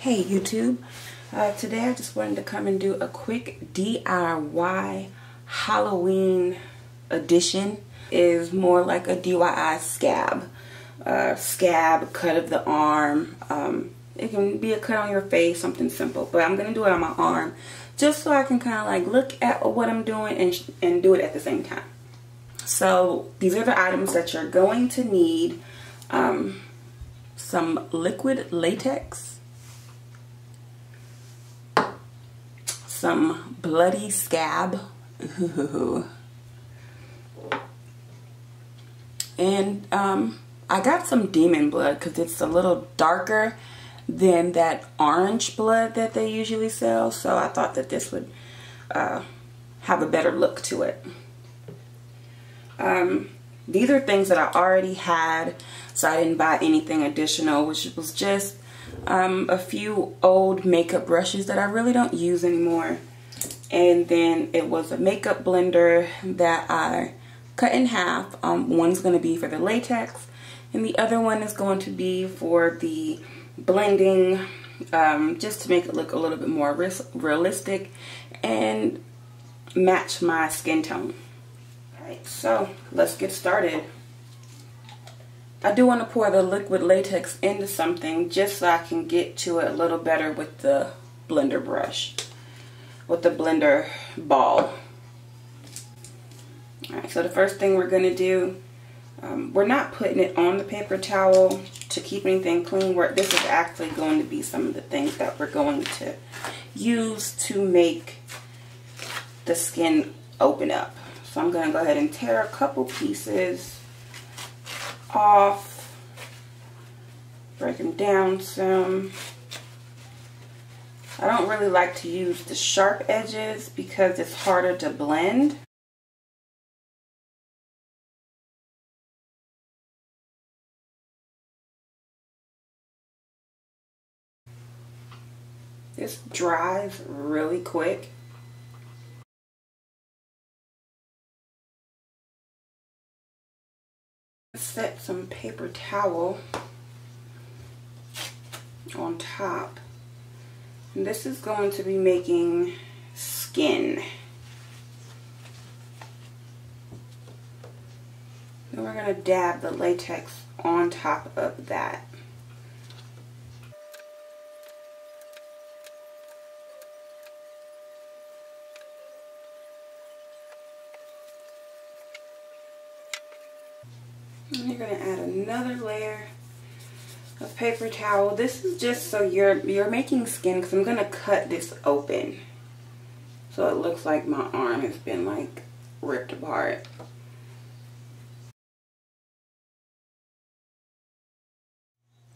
Hey YouTube, today I just wanted to come and do a quick DIY Halloween edition. Is more like a DIY scab. Scab, cut of the arm. It can be a cut on your face, something simple, but I'm going to do it on my arm just so I can kind of like look at what I'm doing and do it at the same time. So these are the items that you're going to need. Some liquid latex, some bloody scab, and I got some demon blood because it's a little darker than that orange blood that they usually sell, so I thought that this would have a better look to it. These are things that I already had, so I didn't buy anything additional, which was just a few old makeup brushes that I really don't use anymore. And then it was a makeup blender that I cut in half. One's going to be for the latex, and the other one is going to be for the blending, just to make it look a little bit more realistic and match my skin tone. Alright, so let's get started. I do want to pour the liquid latex into something just so I can get to it a little better with the blender brush, with the blender ball. Alright, so the first thing we're going to do, we're not putting it on the paper towel to keep anything clean. This is actually going to be some of the things that we're going to use to make the skin open up. So I'm going to go ahead and tear a couple pieces off, break them down some. I don't really like to use the sharp edges because it's harder to blend. This dries really quick. Set some paper towel on top, and this is going to be making skin. Then we're going to dab the latex on top of that. And you're going to add another layer of paper towel. This is just so you're making skin, because I'm going to cut this open so it looks like my arm has been like ripped apart.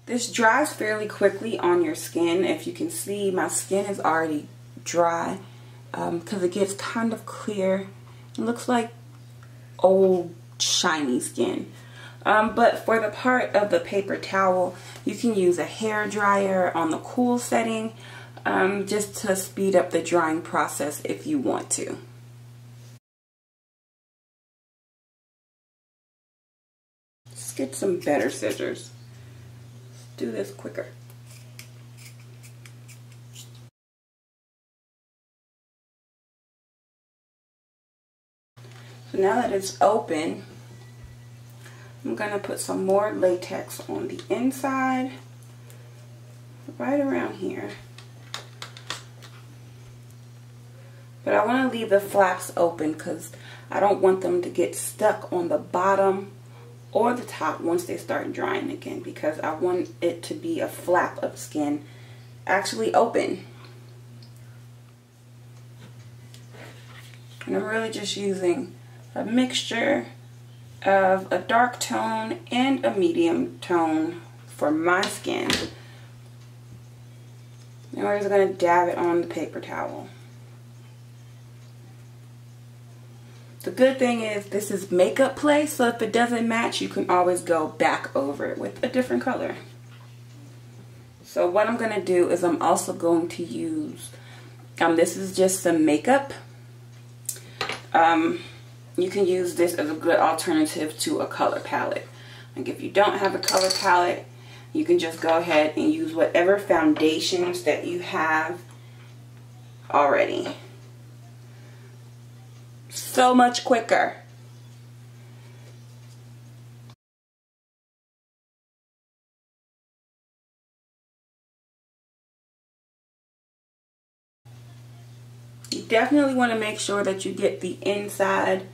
This dries fairly quickly on your skin. If you can see, my skin is already dry because it gets kind of clear. It looks like old shiny skin. But for the part of the paper towel, you can use a hair dryer on the cool setting, just to speed up the drying process if you want to. Let's get some better scissors. Let's do this quicker. So now that it's open, I'm going to put some more latex on the inside, right around here. But I want to leave the flaps open because I don't want them to get stuck on the bottom or the top once they start drying again, because I want it to be a flap of skin actually open. And I'm really just using a mixture of a dark tone and a medium tone for my skin. And we're just going to dab it on the paper towel. The good thing is this is makeup play, so if it doesn't match, you can always go back over it with a different color. So what I'm going to do is I'm also going to use, this is just some makeup. You can use this as a good alternative to a color palette. Like if you don't have a color palette, you can just go ahead and use whatever foundations that you have already. So much quicker. You definitely want to make sure that you get the inside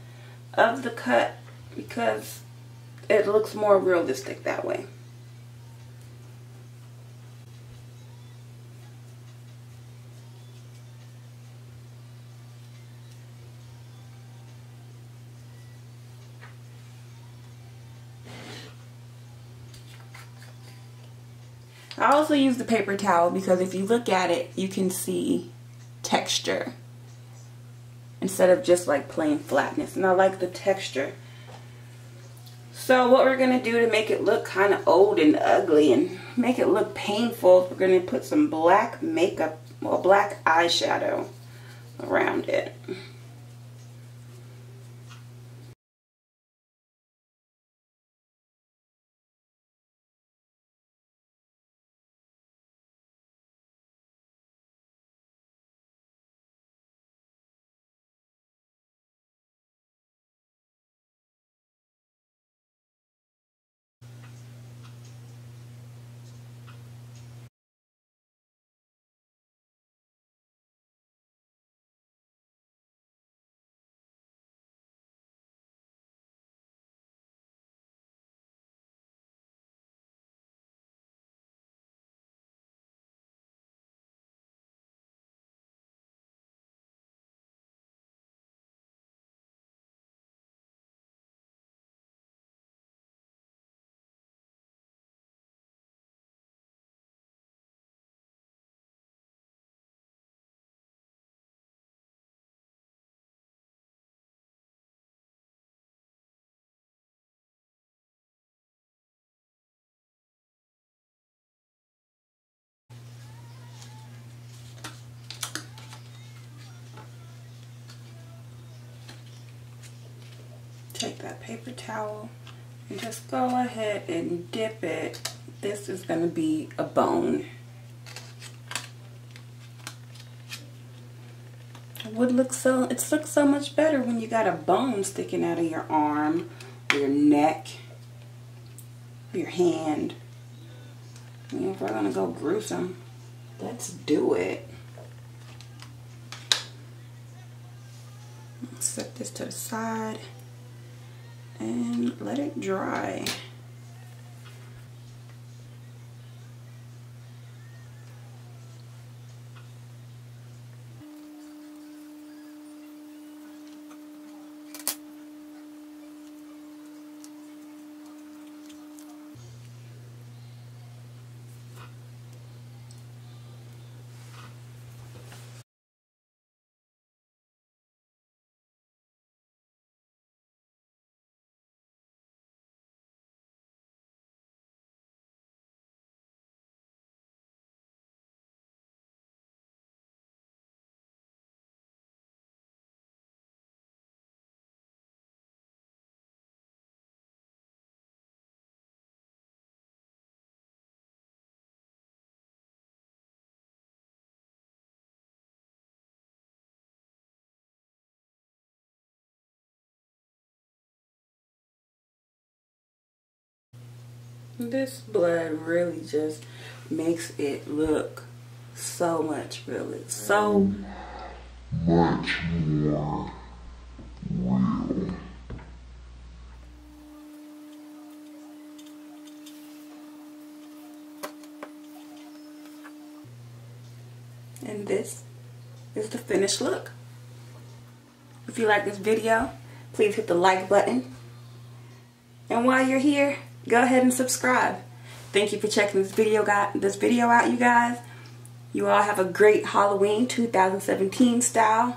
of the cut because it looks more realistic that way. I also use the paper towel because if you look at it, you can see texture instead of just like plain flatness, and I like the texture. So what we're going to do to make it look kind of old and ugly and make it look painful, we're going to put some black makeup, well, black eyeshadow around it. Take that paper towel and just go ahead and dip it. This is going to be a bone. It looks so much better when you got a bone sticking out of your arm, or your neck, or your hand. You know, if we're going to go gruesome, let's do it. Set this to the side and let it dry. This blood really just makes it look so much realer, so much more real. And this is the finished look. If you like this video, please hit the like button. And while you're here, go ahead and subscribe. Thank you for checking this video out, you guys. You all have a great Halloween 2017 style.